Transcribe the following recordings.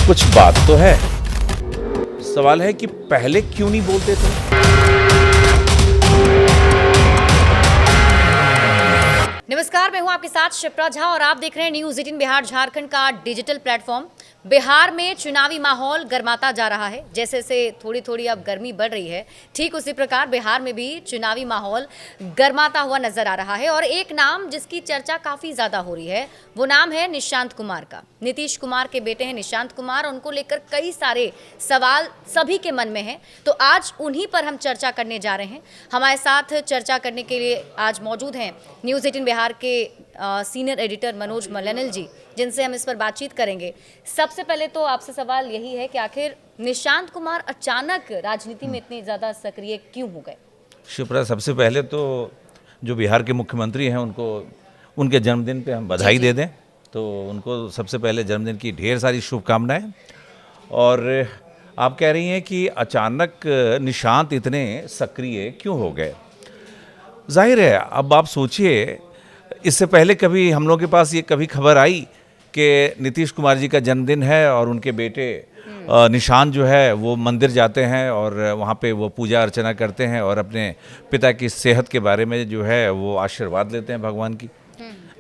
कुछ बात तो है। सवाल है कि पहले क्यों नहीं बोलते थे। नमस्कार, मैं हूं आपके साथ शिप्रा झा और आप देख रहे हैं न्यूज़ 18 बिहार झारखंड का डिजिटल प्लेटफॉर्म। बिहार में चुनावी माहौल गर्माता जा रहा है। जैसे जैसे थोड़ी थोड़ी अब गर्मी बढ़ रही है, ठीक उसी प्रकार बिहार में भी चुनावी माहौल गर्माता हुआ नजर आ रहा है। और एक नाम जिसकी चर्चा काफ़ी ज़्यादा हो रही है, वो नाम है निशांत कुमार का। नीतीश कुमार के बेटे हैं निशांत कुमार, उनको लेकर कई सारे सवाल सभी के मन में हैं। तो आज उन्हीं पर हम चर्चा करने जा रहे हैं। हमारे साथ चर्चा करने के लिए आज मौजूद हैं न्यूज़ 18 बिहार के सीनियर एडिटर मनोज मल्लनल जी, जिनसे हम इस पर बातचीत करेंगे। सबसे पहले तो आपसे सवाल यही है कि आखिर निशांत कुमार अचानक राजनीति में इतने ज़्यादा सक्रिय क्यों हो गए? शिप्रा, सबसे पहले तो जो बिहार के मुख्यमंत्री हैं उनको उनके जन्मदिन पे हम बधाई दे दें। तो उनको सबसे पहले जन्मदिन की ढेर सारी शुभकामनाएं। और आप कह रही हैं कि अचानक निशांत इतने सक्रिय क्यों हो गए। जाहिर है, अब आप सोचिए, इससे पहले कभी हम लोगों के पास ये कभी खबर आई कि नीतीश कुमार जी का जन्मदिन है और उनके बेटे निशांत जो है वो मंदिर जाते हैं और वहाँ पे वो पूजा अर्चना करते हैं और अपने पिता की सेहत के बारे में जो है वो आशीर्वाद लेते हैं भगवान की।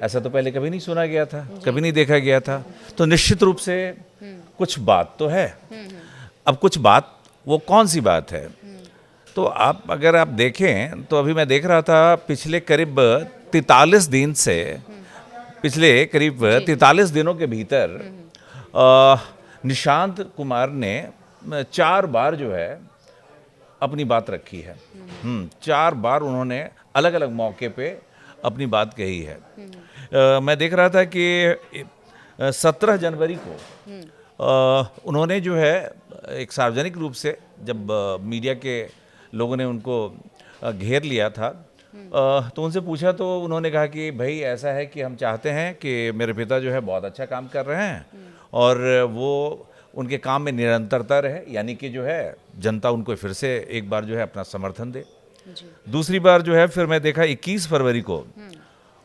ऐसा तो पहले कभी नहीं सुना गया था, कभी नहीं देखा गया था। तो निश्चित रूप से कुछ बात तो है। अब कुछ बात, वो कौन सी बात है? तो अगर आप देखें तो अभी मैं देख रहा था पिछले करीब 43 दिन से, पिछले करीब 43 दिनों के भीतर निशांत कुमार ने 4 बार जो है अपनी बात रखी है। 4 बार उन्होंने अलग अलग मौके पे अपनी बात कही है। मैं देख रहा था कि 17 जनवरी को उन्होंने जो है एक सार्वजनिक रूप से, जब मीडिया के लोगों ने उनको घेर लिया था, तो उनसे पूछा तो उन्होंने कहा कि भाई ऐसा है कि हम चाहते हैं कि मेरे पिता जो है बहुत अच्छा काम कर रहे हैं और वो उनके काम में निरंतरता रहे, यानी कि जो है जनता उनको फिर से एक बार जो है अपना समर्थन दे। दूसरी बार जो है फिर मैं देखा 21 फरवरी को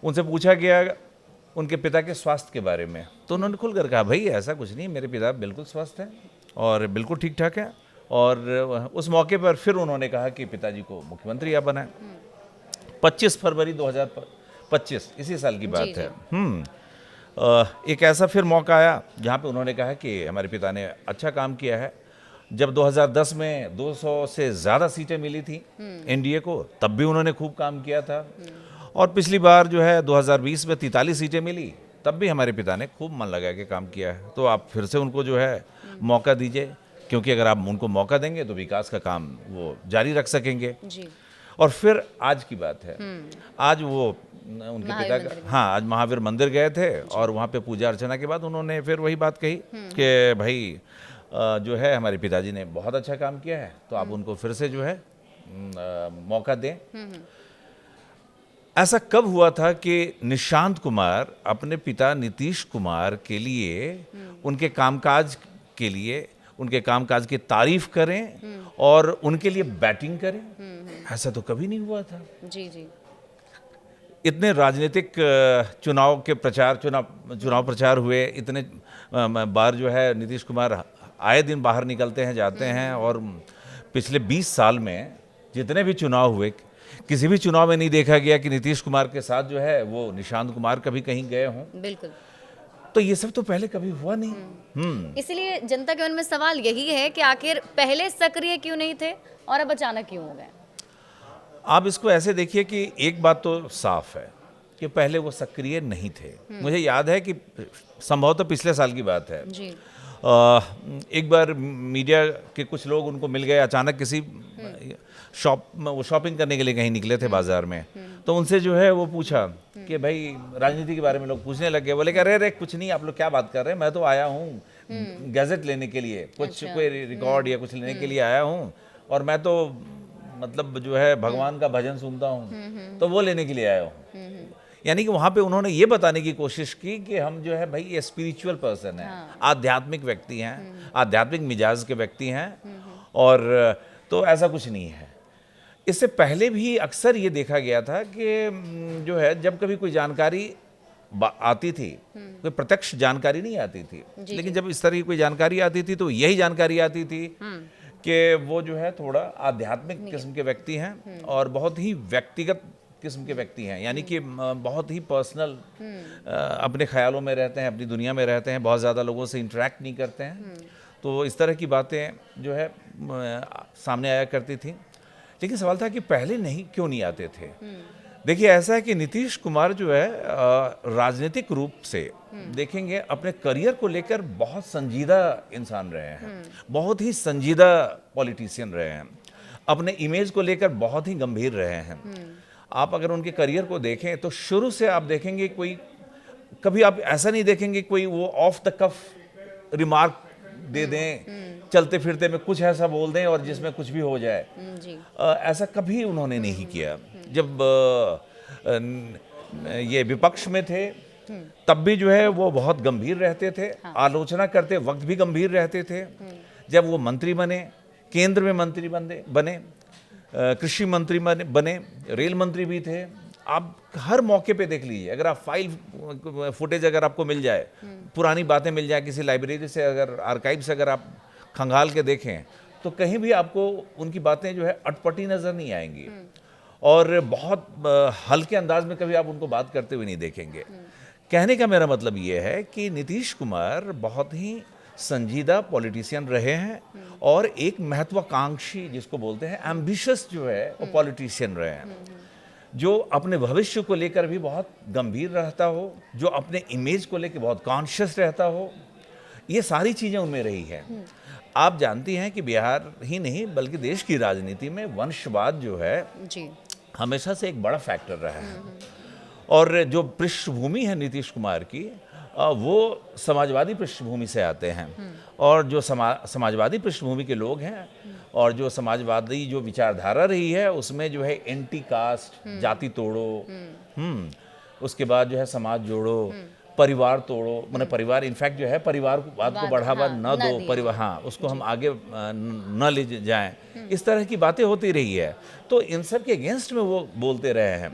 उनसे पूछा गया उनके पिता के स्वास्थ्य के बारे में, तो उन्होंने खुलकर कहा भाई ऐसा कुछ नहीं, मेरे पिता बिल्कुल स्वस्थ हैं और बिल्कुल ठीक ठाक हैं। और उस मौके पर फिर उन्होंने कहा कि पिताजी को मुख्यमंत्री आप बनाएं। 25 फरवरी 2025 इसी साल की बात है। एक ऐसा फिर मौका आया जहाँ पे उन्होंने कहा कि हमारे पिता ने अच्छा काम किया है। जब 2010 में 200 से ज़्यादा सीटें मिली थी एनडीए को, तब भी उन्होंने खूब काम किया था। और पिछली बार जो है 2020 में 43 सीटें मिली, तब भी हमारे पिता ने खूब मन लगा के काम किया है। तो आप फिर से उनको जो है मौका दीजिए, क्योंकि अगर आप उनको मौका देंगे तो विकास का काम वो जारी रख सकेंगे। जी। और फिर आज की बात है, आज वो उनके पिता का, आज महावीर मंदिर गए थे और वहाँ पे पूजा अर्चना के बाद उन्होंने फिर वही बात कही कि भाई जो है हमारे पिताजी ने बहुत अच्छा काम किया है, तो आप उनको फिर से जो है मौका दें। ऐसा कब हुआ था कि निशांत कुमार अपने पिता नीतीश कुमार के लिए, उनके कामकाज के लिए, उनके कामकाज की तारीफ करें और उनके लिए बैटिंग करें? ऐसा तो कभी नहीं हुआ था। जी जी। इतने राजनीतिक चुनाव प्रचार हुए, इतने बार जो है नीतीश कुमार आए दिन बाहर निकलते हैं, जाते हैं। और पिछले 20 साल में जितने भी चुनाव हुए, किसी भी चुनाव में नहीं देखा गया कि नीतीश कुमार के साथ जो है वो निशांत कुमार कभी कहीं गए हों। बिल्कुल। तो ये सब तो पहले कभी हुआ नहीं। इसलिए जनता के मन में सवाल यही है कि आखिर पहले सक्रिय क्यों नहीं थे और अब अचानक क्यों हो गए? आप इसको ऐसे देखिए कि एक बात तो साफ है कि पहले वो सक्रिय नहीं थे। मुझे याद है कि संभवतः पिछले साल की बात है जी। एक बार मीडिया के कुछ लोग उनको मिल गए अचानक, किसी वो शॉपिंग करने के लिए कहीं निकले थे बाजार में। तो उनसे जो है वो पूछा कि भाई राजनीति के बारे में लोग पूछने लगे। बोले कि अरे कुछ नहीं, आप लोग क्या बात कर रहे हैं, मैं तो आया हूँ गैजेट लेने के लिए, कोई रिकॉर्ड या कुछ लेने के लिए आया हूँ, और मैं तो मतलब जो है भगवान का भजन सुनता हूँ, तो वो लेने के लिए आया हूँ। यानी कि वहाँ पे उन्होंने ये बताने की कोशिश की कि हम जो है भाई ये स्पिरिचुअल पर्सन है, आध्यात्मिक व्यक्ति हैं, आध्यात्मिक मिजाज के व्यक्ति हैं, और तो ऐसा कुछ नहीं है। इससे पहले भी अक्सर ये देखा गया था कि जो है जब कभी कोई जानकारी आती थी, कोई प्रत्यक्ष जानकारी नहीं आती थी, लेकिन जब इस तरह की कोई जानकारी आती थी तो यही जानकारी आती थी कि वो जो है थोड़ा आध्यात्मिक किस्म के व्यक्ति हैं और बहुत ही व्यक्तिगत किस्म के व्यक्ति हैं, यानी कि बहुत ही पर्सनल अपने ख्यालों में रहते हैं, अपनी दुनिया में रहते हैं, बहुत ज़्यादा लोगों से इंटरेक्ट नहीं करते हैं। तो इस तरह की बातें जो है सामने आया करती थी। लेकिन सवाल था कि पहले नहीं क्यों नहीं आते थे। देखिए, ऐसा है कि नीतीश कुमार जो है राजनीतिक रूप से देखेंगे अपने करियर को लेकर बहुत संजीदा इंसान रहे हैं, बहुत ही संजीदा पॉलिटिशियन रहे हैं, अपने इमेज को लेकर बहुत ही गंभीर रहे हैं। आप अगर उनके करियर को देखें तो शुरू से आप देखेंगे कोई, कभी आप ऐसा नहीं देखेंगे कोई वो ऑफ द कफ रिमार्क दे दें, चलते फिरते में कुछ ऐसा बोल दें और जिसमें कुछ भी हो जाए। ऐसा कभी उन्होंने नहीं किया। जब ये विपक्ष में थे तब भी जो है वो बहुत गंभीर रहते थे, आलोचना करते वक्त भी गंभीर रहते थे। जब वो मंत्री बने, केंद्र में मंत्री बने, कृषि मंत्री बने, रेल मंत्री भी थे। आप हर मौके पे देख लीजिए, अगर आप फाइल फुटेज अगर आपको मिल जाए, पुरानी बातें मिल जाए किसी लाइब्रेरी से, अगर आर्काइव से अगर आप खंगाल के देखें तो कहीं भी आपको उनकी बातें जो है अटपटी नज़र नहीं आएंगी और बहुत हल्के अंदाज में कभी आप उनको बात करते हुए नहीं देखेंगे। कहने का मेरा मतलब ये है कि नीतीश कुमार बहुत ही संजीदा पॉलिटिशियन रहे हैं और एक महत्वाकांक्षी, जिसको बोलते हैं एम्बिशियस जो है वो पॉलिटिशियन रहे हैं, जो अपने भविष्य को लेकर भी बहुत गंभीर रहता हो, जो अपने इमेज को लेकर बहुत कॉन्शियस रहता हो। ये सारी चीज़ें उनमें रही हैं। आप जानती हैं कि बिहार ही नहीं बल्कि देश की राजनीति में वंशवाद जो है जी हमेशा से एक बड़ा फैक्टर रहा है। और जो पृष्ठभूमि है नीतीश कुमार की, वो समाजवादी पृष्ठभूमि से आते हैं और जो समाजवादी पृष्ठभूमि के लोग हैं और जो समाजवादी जो विचारधारा रही है उसमें जो है एंटी कास्ट, जाति तोड़ो, उसके बाद जो है समाज जोड़ो, परिवार तोड़ो, माने परिवार इनफैक्ट जो है परिवारवाद को बढ़ावा न दो, परिवार उसको हम आगे न ले जाएं, इस तरह की बातें होती रही है। तो इन सब के अगेंस्ट में वो बोलते रहे हैं।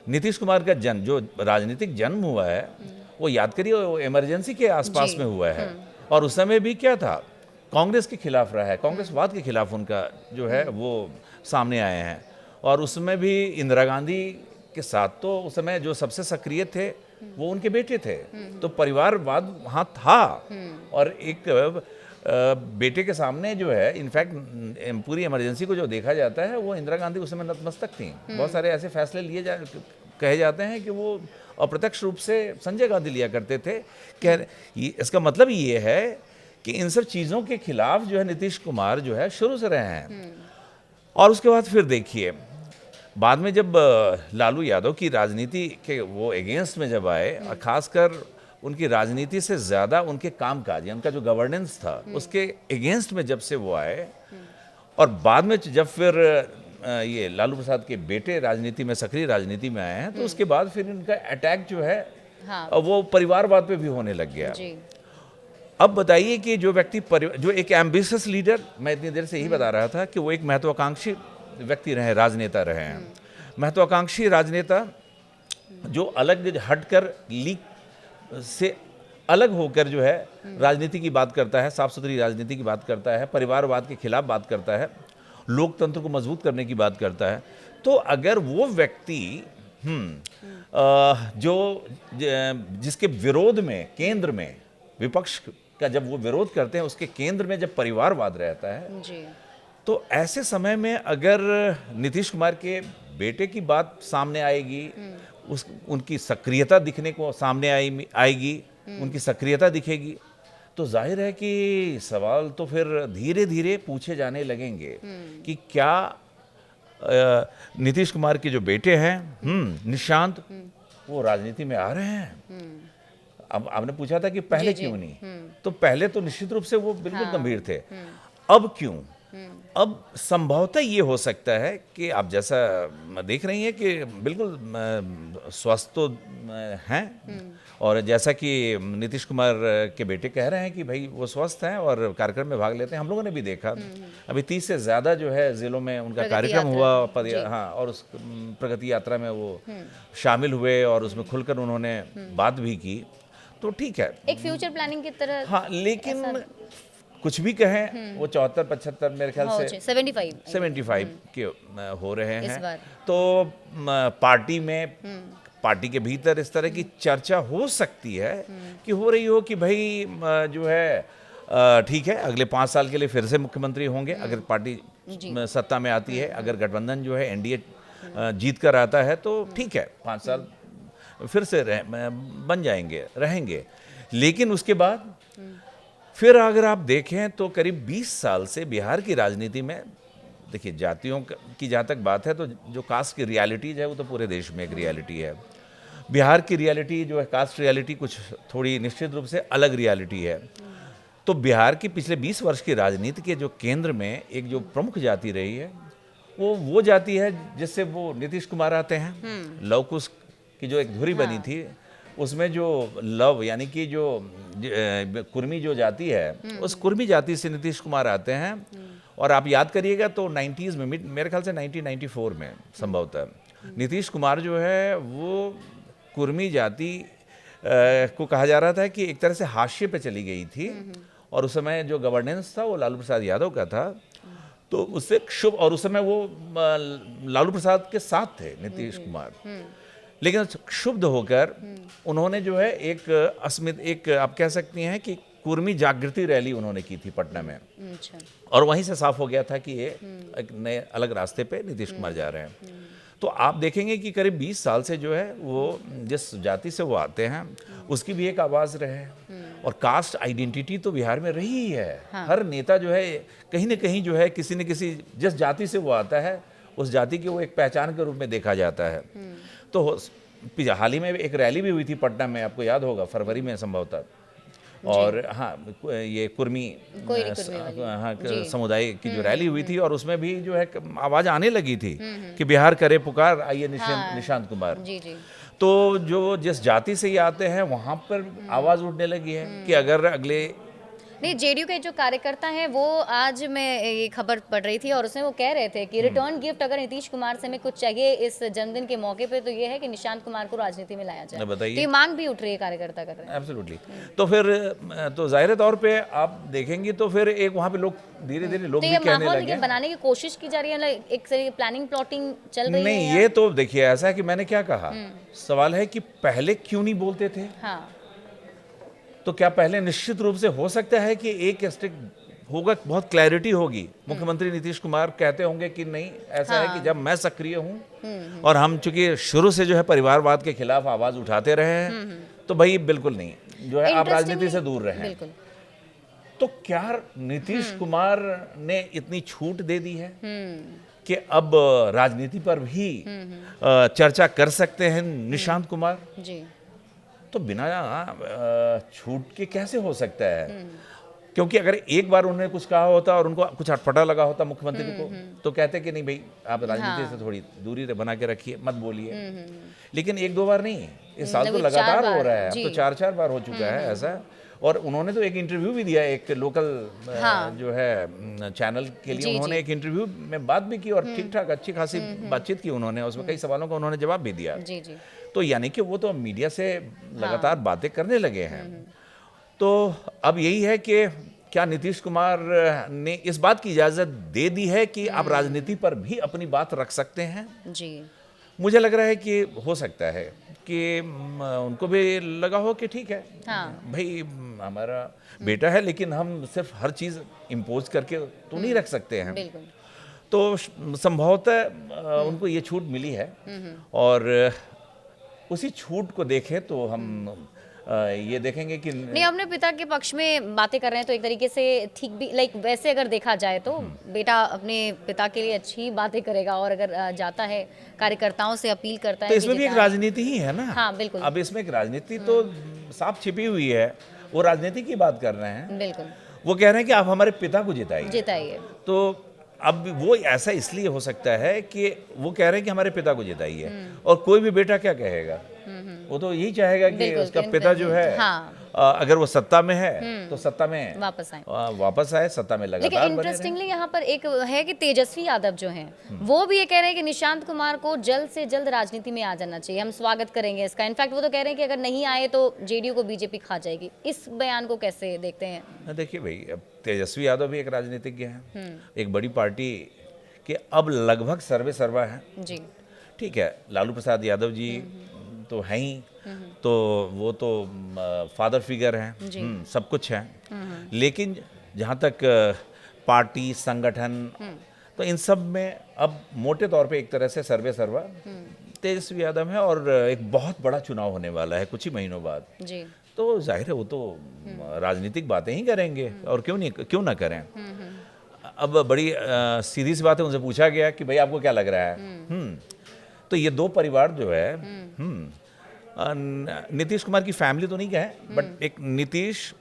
नीतीश कुमार का जन्म, जो राजनीतिक जन्म हुआ है, वो याद करिए वो इमरजेंसी के आसपास में हुआ है और उस समय भी क्या था, कांग्रेस के खिलाफ रहा है, कांग्रेसवाद के खिलाफ उनका जो है वो सामने आए हैं। और उसमें भी इंदिरा गांधी के साथ तो उस समय जो सबसे सक्रिय थे वो उनके बेटे थे, तो परिवारवाद वहाँ था। और एक बेटे के सामने जो है इनफैक्ट पूरी इमरजेंसी को जो देखा जाता है वो इंदिरा गांधी उस समय नतमस्तक थी। बहुत सारे ऐसे फैसले कहे जाते हैं कि वो अप्रत्यक्ष रूप से संजय गांधी लिया करते थे। इसका मतलब ये है कि इन सब चीज़ों के खिलाफ जो है नीतीश कुमार जो है शुरू से रहे हैं। और उसके बाद फिर देखिए, बाद में जब लालू यादव की राजनीति के वो अगेंस्ट में जब आए, खासकर उनकी राजनीति से ज़्यादा उनके कामकाज, उनका जो गवर्नेंस था उसके अगेंस्ट में जब से वो आए, और बाद में जब फिर ये लालू प्रसाद के बेटे राजनीति में, सक्रिय राजनीति में आए हैं, तो उसके बाद फिर इनका अटैक जो है वो परिवारवाद पे भी होने लग गया। अब बताइए कि जो व्यक्ति जो एक एम्बिशियस लीडर, मैं इतनी देर से यही बता रहा था कि वो एक महत्वाकांक्षी व्यक्ति रहे, राजनेता रहे हैं, महत्वाकांक्षी राजनेता जो अलग हटकर लीग से अलग होकर जो है राजनीति की बात करता है, साफ सुथरी राजनीति की बात करता है, परिवारवाद के खिलाफ बात करता है, लोकतंत्र को मजबूत करने की बात करता है। तो अगर वो व्यक्ति जो जिसके विरोध में केंद्र में, विपक्ष का जब वो विरोध करते हैं उसके केंद्र में जब परिवारवाद रहता है जी, तो ऐसे समय में अगर नीतीश कुमार के बेटे की बात सामने आएगी, उनकी सक्रियता दिखने को सामने आएगी, उनकी सक्रियता दिखेगी, तो जाहिर है कि सवाल तो फिर धीरे धीरे पूछे जाने लगेंगे कि क्या नीतीश कुमार के जो बेटे हैं निशांत, वो राजनीति में आ रहे हैं। अब आपने पूछा था कि पहले क्यों नहीं, तो पहले तो निश्चित रूप से वो बिल्कुल गंभीर थे। अब क्यों? अब संभवतः ये हो सकता है कि आप जैसा देख रही हैं कि बिल्कुल स्वस्थ तो हैं, और जैसा कि नीतीश कुमार के बेटे कह रहे हैं कि भाई वो स्वस्थ हैं और कार्यक्रम में भाग लेते हैं। हम लोगों ने भी देखा अभी 30 से ज़्यादा जो है ज़िलों में उनका कार्यक्रम हुआ, हाँ, और उस प्रगति यात्रा में वो शामिल हुए और उसमें खुलकर उन्होंने बात भी की, तो ठीक है, एक फ्यूचर प्लानिंग की तरह। हाँ, लेकिन कुछ भी कहें वो 74-75 मेरे ख्याल से 75 के हो रहे हैं। तो पार्टी में, पार्टी के भीतर इस तरह की चर्चा हो सकती है कि हो रही हो कि भाई जो है ठीक है, अगले 5 साल के लिए फिर से मुख्यमंत्री होंगे अगर पार्टी सत्ता में आती है, अगर गठबंधन जो है एनडीए जीत कर आता है तो ठीक है, 5 साल फिर से बन जाएंगे, रहेंगे। लेकिन उसके बाद फिर अगर आप देखें तो करीब 20 साल से बिहार की राजनीति में, देखिए जातियों की जहाँ तक बात है तो जो कास्ट की रियलिटीज है वो तो पूरे देश में एक रियलिटी है। बिहार की रियलिटी जो है कास्ट रियलिटी कुछ थोड़ी निश्चित रूप से अलग रियलिटी है। तो बिहार की पिछले 20 वर्ष की राजनीति के जो केंद्र में एक जो प्रमुख जाति रही है वो जाति है जिससे वो नीतीश कुमार आते हैं। लव कुश की जो एक धुरी बनी थी उसमें जो लव यानी कि जो कुर्मी जो जाति है उस कुर्मी जाति से नीतीश कुमार आते हैं। और आप याद करिएगा तो 90s में, मेरे ख्याल से 1994 में संभवतः नीतीश कुमार जो है वो कुर्मी जाति को कहा जा रहा था कि एक तरह से हाशिए पे चली गई थी, और उस समय जो गवर्नेंस था वो लालू प्रसाद यादव का था, तो उससे शुभ, और उस समय वो लालू प्रसाद के साथ थे नीतीश कुमार। लेकिन क्षुब्ध होकर उन्होंने जो है एक आप कह सकती हैं कि कुर्मी जागृति रैली उन्होंने की थी पटना में। अच्छा। और वहीं से साफ हो गया था कि ये एक नए अलग रास्ते पे नीतीश कुमार जा रहे हैं। तो आप देखेंगे कि करीब 20 साल से जो है वो जिस जाति से वो आते हैं उसकी भी एक आवाज़ रहे, और कास्ट आइडेंटिटी तो बिहार में रही ही है। हाँ। हर नेता जो है कहीं ना कहीं जो है किसी न किसी जिस जाति से वो आता है उस जाति की वो एक पहचान के रूप में देखा जाता है। तो हाल ही में एक रैली भी हुई थी पटना में, आपको याद होगा, फरवरी में संभवतः, और हाँ ये कुर्मी हाँ समुदाय की जो रैली हुई थी, और उसमें भी जो है आवाज़ आने लगी थी कि बिहार करे पुकार, आइए निशांत कुमार। जी जी। तो जो जिस जाति से ये आते हैं वहाँ पर आवाज़ उठने लगी है कि अगर अगले नहीं, जेडीयू के जो कार्यकर्ता हैं वो, आज मैं ये खबर पढ़ रही थी और उसमें वो कह रहे थे कि रिटर्न गिफ्ट अगर नीतीश कुमार से हमें कुछ चाहिए इस जन्मदिन के मौके पे तो ये है कि निशांत कुमार को राजनीति में लाया जाए। बताइए, तो ये मांग भी उठ रही है, कार्यकर्ता कर रहे हैं। एब्सोल्युटली। तो फिर तो जाहिर तौर पे आप देखेंगी तो फिर एक वहाँ पे लोग धीरे धीरे लोग भी कहने लगे, बनाने की कोशिश की जा रही है, एक प्लानिंग प्लॉटिंग चल रही है। नहीं, ये तो देखिए ऐसा है कि मैंने क्या कहा, सवाल है कि पहले क्यों नहीं बोलते थे। हाँ। तो क्या पहले निश्चित रूप से हो सकता है कि एक स्टिक होगा, बहुत क्लैरिटी होगी, मुख्यमंत्री नीतीश कुमार कहते होंगे कि नहीं ऐसा है कि जब मैं सक्रिय हूं और हम चूंकि शुरू से जो है परिवारवाद के खिलाफ आवाज उठाते रहे हैं तो भाई बिल्कुल नहीं, जो है आप राजनीति से दूर रहें। तो क्या नीतीश कुमार ने इतनी छूट दे दी है कि अब राजनीति पर भी चर्चा कर सकते हैं निशांत कुमार जी? तो बिना छूट के कैसे हो सकता है? क्योंकि अगर एक बार उन्होंने कुछ कहा होता और उनको कुछ अटपटा लगा होता मुख्यमंत्री को, तो कहते कि नहीं भाई आप राजनीति से थोड़ी दूरी बना के रखिए, मत बोलिए। लेकिन एक दो बार नहीं, इस साल तो लगातार हो रहा है, अब तो 4 बार हो चुका है ऐसा। और उन्होंने तो एक इंटरव्यू भी दिया, एक लोकल जो है चैनल के लिए उन्होंने एक इंटरव्यू में बात भी की और ठीक ठाक अच्छी खासी बातचीत की उन्होंने, उसमें कई सवालों का उन्होंने जवाब भी दिया। तो यानी कि वो तो मीडिया से लगातार बातें करने लगे हैं। तो अब यही है कि क्या नीतीश कुमार ने इस बात की इजाज़त दे दी है कि आप राजनीति पर भी अपनी बात रख सकते हैं? जी, मुझे लग रहा है कि हो सकता है कि उनको भी लगा हो कि ठीक है, भाई हमारा बेटा है लेकिन हम सिर्फ हर चीज़ इम्पोज करके तो नहीं रख सकते हैं। तो संभवतः उनको ये छूट मिली है, और उसी छूट को देखें तो हम ये देखेंगे कि नहीं, अपने पिता के पक्ष में बातें कर रहे हैं तो एक तरीके से ठीक भी, लाइक वैसे अगर देखा जाए तो बेटा अपने पिता के लिए अच्छी बातें करेगा, और अगर जाता है कार्यकर्ताओं से अपील करता है तो इसमें भी एक राजनीति ही है ना। हाँ बिल्कुल, अब इसमें एक राजनीति तो साफ छिपी हुई है, वो राजनीति की बात कर रहे हैं। बिल्कुल, वो कह रहे हैं कि आप हमारे पिता को जिताइए। तो अब वो ऐसा इसलिए हो सकता है कि वो कह रहे हैं कि हमारे पिता को जिताइए, और कोई भी बेटा क्या कहेगा, वो तो यही चाहेगा कि बिल्कुल, उसका कि पिता जो है हाँ। अगर वो सत्ता में है तो सत्ता में वापस आए, सत्ता में लेकिन लगातार बने रहे। इंटरेस्टिंगली यहाँ पर एक है कि तेजस्वी यादव जो हैं वो भी ये कह रहे हैं कि निशांत कुमार को जल्द से जल्द राजनीति में आ जाना चाहिए, हम स्वागत करेंगे इसका। इनफैक्ट वो तो कह रहे हैं कि अगर नहीं आए तो जेडीयू को बीजेपी खा जाएगी। इस बयान को कैसे देखते हैं? देखिए भाई, अब तेजस्वी यादव भी एक राजनीतिज्ञ हैं, एक बड़ी पार्टी के अब लगभग सर्वे सर्वा है जी। ठीक है, लालू प्रसाद यादव जी तो हैं ही, तो वो तो फादर फिगर हैं, सब कुछ है। लेकिन जहाँ तक पार्टी संगठन, तो इन सब में अब मोटे तौर पे एक तरह से सर्वे सर्वा तेजस्वी यादव है, और एक बहुत बड़ा चुनाव होने वाला है कुछ ही महीनों बाद जी। तो जाहिर है वो तो राजनीतिक बातें ही करेंगे, और क्यों ना करें। अब बड़ी सीधी सी बात है, उनसे पूछा गया कि भाई आपको क्या लग रहा है, तो ये दो परिवार जो है, नीतीश कुमार की फैमिली तो नहीं कहे, बट एक नीतीश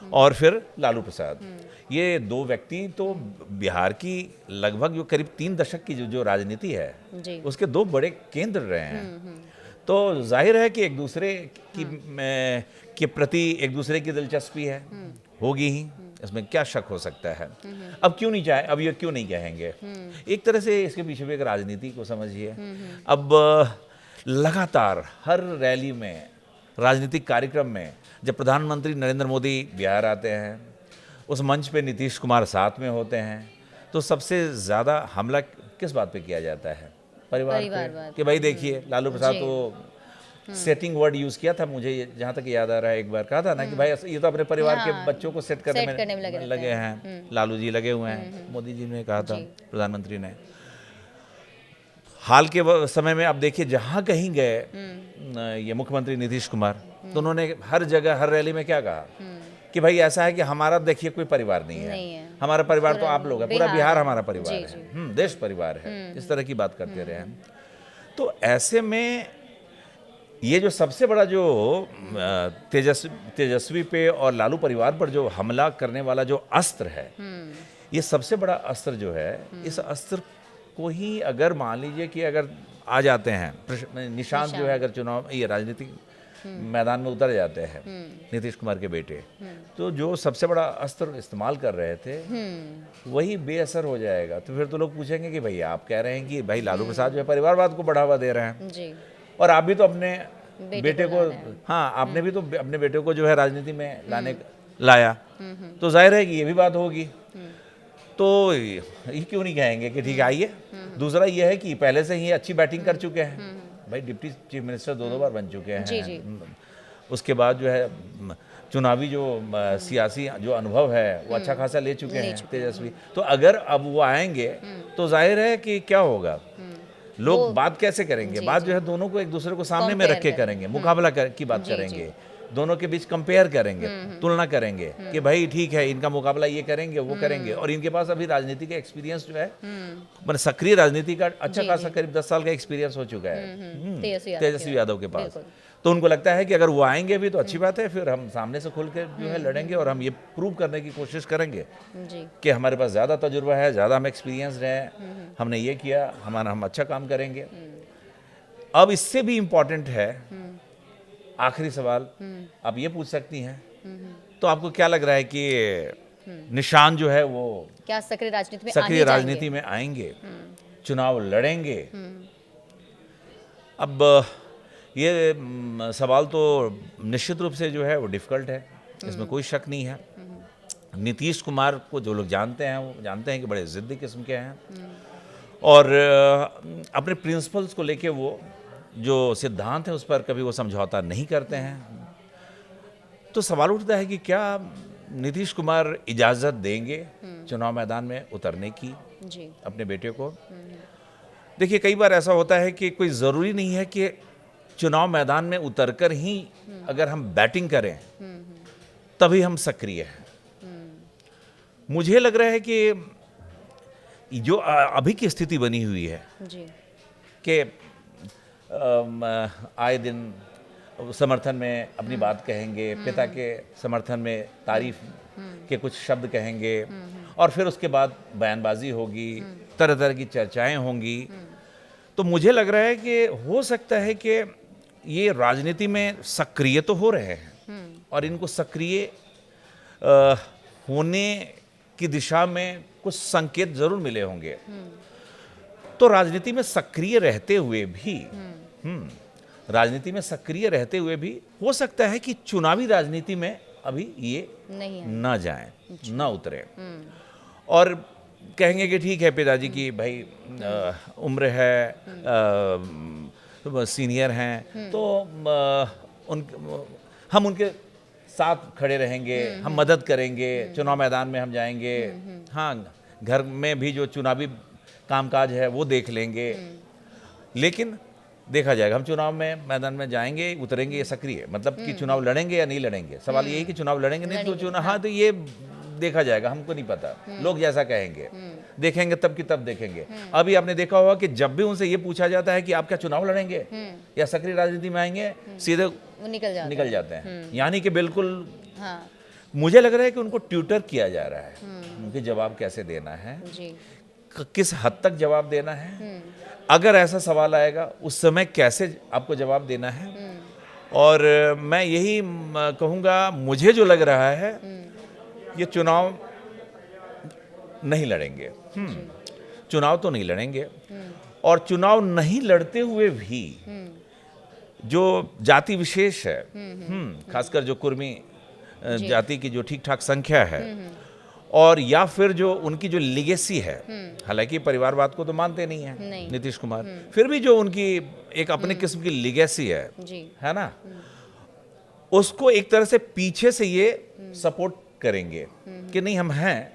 और फिर लालू प्रसाद, ये दो व्यक्ति तो बिहार की लगभग जो करीब 3 दशक की जो राजनीति है जी। उसके दो बड़े केंद्र रहे हैं। तो जाहिर है कि एक दूसरे के प्रति एक दूसरे की दिलचस्पी है, होगी ही, इसमें क्या शक हो सकता है। अब क्यों नहीं चाहे, अब ये क्यों नहीं कहेंगे, एक तरह से इसके पीछे भी एक राजनीति को समझिए। अब लगातार हर रैली में, राजनीतिक कार्यक्रम में, जब प्रधानमंत्री नरेंद्र मोदी बिहार आते हैं, उस मंच पे नीतीश कुमार साथ में होते हैं, तो सबसे ज़्यादा हमला किस बात पे किया जाता है? परिवार पे, कि भाई देखिए लालू प्रसाद तो सेटिंग वर्ड यूज़ किया था, मुझे जहाँ तक याद आ रहा है, एक बार कहा था ना कि भाई ये तो अपने परिवार के बच्चों को सेट करने में लगे हैं, लालू जी लगे हुए हैं, मोदी जी ने कहा था, प्रधानमंत्री ने। हाल के समय में आप देखिए, जहाँ कहीं गए ये मुख्यमंत्री नीतीश कुमार, तो उन्होंने हर जगह हर रैली में क्या कहा कि भाई ऐसा है कि हमारा देखिए कोई परिवार नहीं है, हमारा परिवार तो आप लोग है, पूरा बिहार हमारा परिवार है, देश परिवार है, इस तरह की बात करते रहे हैं। तो ऐसे में ये जो सबसे बड़ा जो तेजस्वी पे और लालू परिवार पर जो हमला करने वाला जो अस्त्र है, ये सबसे बड़ा अस्त्र जो है, इस अस्त्र को ही अगर मान लीजिए कि अगर आ जाते हैं, निशांत जो है अगर चुनाव ये राजनीतिक मैदान में उतर जाते हैं, नीतीश कुमार के बेटे, तो जो सबसे बड़ा अस्त्र इस्तेमाल कर रहे थे वही बेअसर हो जाएगा। तो फिर तो लोग पूछेंगे कि भाई आप कह रहे हैं कि भाई लालू प्रसाद जो है परिवारवाद को बढ़ावा दे रहे हैं जी। और आप भी तो अपने बेटे को, हाँ आपने भी तो अपने बेटे को जो है राजनीति में लाया, तो जाहिर है कि ये भी बात होगी। तो ये क्यों नहीं कहेंगे कि ठीक है आइए। दूसरा ये है कि पहले से ही अच्छी बैटिंग कर चुके हैं, भाई डिप्टी चीफ मिनिस्टर 2 बार बन चुके हैं। जी। उसके बाद जो है चुनावी जो सियासी जो अनुभव है वो अच्छा खासा ले चुके हैं तेजस्वी। तो अगर अब वो आएंगे तो जाहिर है कि क्या होगा, लोग बात कैसे करेंगे, बात जो है दोनों को एक दूसरे को सामने में रख के करेंगे, मुकाबला की बात करेंगे, दोनों के बीच कंपेयर करेंगे, तुलना करेंगे कि भाई ठीक है इनका मुकाबला ये करेंगे वो करेंगे। और इनके पास अभी राजनीति का एक्सपीरियंस जो है, मतलब सक्रिय राजनीति का अच्छा खासा करीब 10 साल का एक्सपीरियंस हो चुका है तेजस्वी यादव के पास। तो उनको लगता है कि अगर वो आएंगे भी तो अच्छी बात है, फिर हम सामने से खुल के जो है लड़ेंगे और हम ये प्रूव करने की कोशिश करेंगे कि हमारे पास ज़्यादा तजुर्बा है, ज़्यादा हम एक्सपीरियंस हैं, हमने ये किया, हम अच्छा काम करेंगे। अब इससे भी इम्पोर्टेंट है आखिरी सवाल, आप ये पूछ सकती हैं, तो आपको क्या लग रहा है कि निशान जो है वो क्या सक्रिय राजनीति में आएंगे, चुनाव लड़ेंगे? अब ये सवाल तो निश्चित रूप से जो है वो डिफ़िकल्ट है, इसमें कोई शक नहीं है। नीतीश कुमार को जो लोग जानते हैं वो जानते हैं कि बड़े ज़िद्दी किस्म के हैं और अपने प्रिंसिपल्स को लेके वो जो सिद्धांत है उस पर कभी वो समझौता नहीं करते हैं। तो सवाल उठता है कि क्या नीतीश कुमार इजाज़त देंगे चुनाव मैदान में उतरने की अपने बेटे को? देखिए कई बार ऐसा होता है कि कोई ज़रूरी नहीं है कि चुनाव मैदान में उतरकर ही अगर हम बैटिंग करें तभी हम सक्रिय हैं। मुझे लग रहा है कि जो अभी की स्थिति बनी हुई है कि आए दिन समर्थन में अपनी बात कहेंगे, पिता के समर्थन में तारीफ के कुछ शब्द कहेंगे और फिर उसके बाद बयानबाजी होगी, तरह तरह की चर्चाएं होंगी। तो मुझे लग रहा है कि हो सकता है कि ये राजनीति में सक्रिय तो हो रहे हैं और इनको सक्रिय होने की दिशा में कुछ संकेत जरूर मिले होंगे। तो राजनीति में सक्रिय रहते हुए भी राजनीति में सक्रिय रहते हुए भी हो सकता है कि चुनावी राजनीति में अभी ये नहीं ना जाएं, ना उतरे और कहेंगे कि ठीक है पिताजी की भाई उम्र है, सीनियर हैं, तो हम उनके साथ खड़े रहेंगे, हम मदद करेंगे, चुनाव मैदान में हम जाएंगे, हाँ घर में भी जो चुनावी कामकाज है वो देख लेंगे, लेकिन देखा जाएगा। हम चुनाव में मैदान में जाएंगे, उतरेंगे, ये सक्रिय मतलब कि चुनाव लड़ेंगे या नहीं लड़ेंगे। सवाल यही कि चुनाव लड़ेंगे नहीं तो चुनाव, हाँ तो ये देखा जाएगा, हमको नहीं पता, लोग जैसा कहेंगे देखेंगे, तब की तब देखेंगे। अभी आपने देखा होगा कि जब भी उनसे ये पूछा जाता है कि आप क्या चुनाव लड़ेंगे या सक्रिय राजनीति में आएंगे, सीधे वो निकल जाते हैं। यानी कि बिल्कुल हाँ मुझे लग रहा है कि उनको ट्यूटर किया जा रहा है, उनके जवाब कैसे देना है, जी किस हद तक जवाब देना है, अगर ऐसा सवाल आएगा उस समय कैसे आपको जवाब देना है। और मैं यही कहूँगा, मुझे जो लग रहा है ये चुनाव नहीं लड़ेंगे, चुनाव तो नहीं लड़ेंगे। और चुनाव नहीं लड़ते हुए भी जो जाति विशेष है, खासकर जो कुर्मी जाति की जो ठीक ठाक संख्या है, और या फिर जो उनकी जो लिगेसी है, हालांकि परिवारवाद को तो मानते नहीं है नीतीश कुमार, फिर भी जो उनकी एक अपने किस्म की लिगेसी है ना, उसको एक तरह से पीछे से ये सपोर्ट करेंगे कि नहीं हम हैं,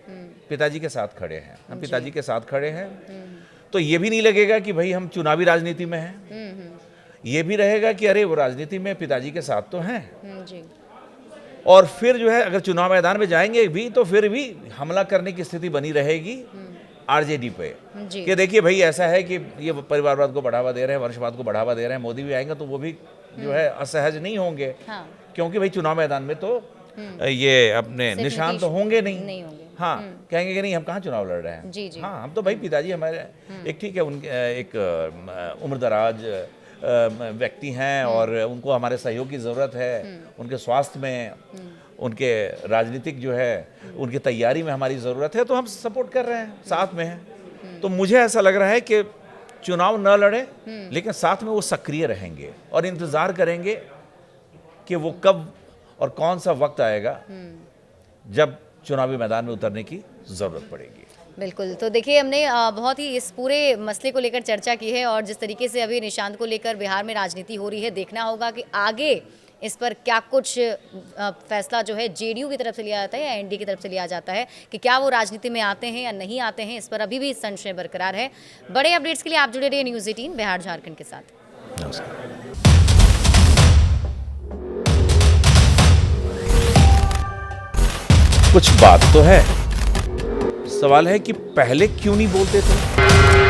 पिताजी के साथ खड़े हैं, हम पिताजी के साथ खड़े हैं। तो ये भी नहीं लगेगा कि भाई हम चुनावी राजनीति में हैं, ये भी रहेगा कि अरे वो राजनीति में पिताजी के साथ तो हैं जी। और फिर जो है अगर चुनाव मैदान में जाएंगे भी तो फिर भी हमला करने की स्थिति बनी रहेगी आरजेडी पे कि देखिए भाई ऐसा है कि ये परिवारवाद को बढ़ावा दे रहे हैं, वंशवाद को बढ़ावा दे रहे हैं, मोदी भी आएंगे तो वो भी जो है असहज नहीं होंगे, क्योंकि भाई चुनाव मैदान में तो ये अपने निशान तो होंगे नहीं होंगे। हाँ कहेंगे कि नहीं हम कहाँ चुनाव लड़ रहे हैं, जी जी। हाँ हम तो भाई पिताजी हमारे एक ठीक है, उनके एक उम्रदराज व्यक्ति हैं और उनको हमारे सहयोग की ज़रूरत है, उनके स्वास्थ्य में, उनके राजनीतिक जो है उनकी तैयारी में हमारी ज़रूरत है, तो हम सपोर्ट कर रहे हैं, साथ में हैं। तो मुझे ऐसा लग रहा है कि चुनाव न लड़े लेकिन साथ में वो सक्रिय रहेंगे और इंतज़ार करेंगे कि वो कब और कौन सा वक्त आएगा जब चुनावी मैदान में उतरने की ज़रूरत पड़ेगी। बिल्कुल, तो देखिए हमने बहुत ही इस पूरे मसले को लेकर चर्चा की है और जिस तरीके से अभी निशांत को लेकर बिहार में राजनीति हो रही है, देखना होगा कि आगे इस पर क्या कुछ फैसला जो है जेडीयू की तरफ से लिया जाता है या एनडीए की तरफ से लिया जाता है, कि क्या वो राजनीति में आते हैं या नहीं आते हैं, इस पर अभी भी संशय बरकरार है। बड़े अपडेट्स के लिए आप जुड़े रहिए न्यूज़ 18 बिहार झारखंड के साथ। नमस्कार। कुछ बात तो है, सवाल है कि पहले क्यों नहीं बोलते थे।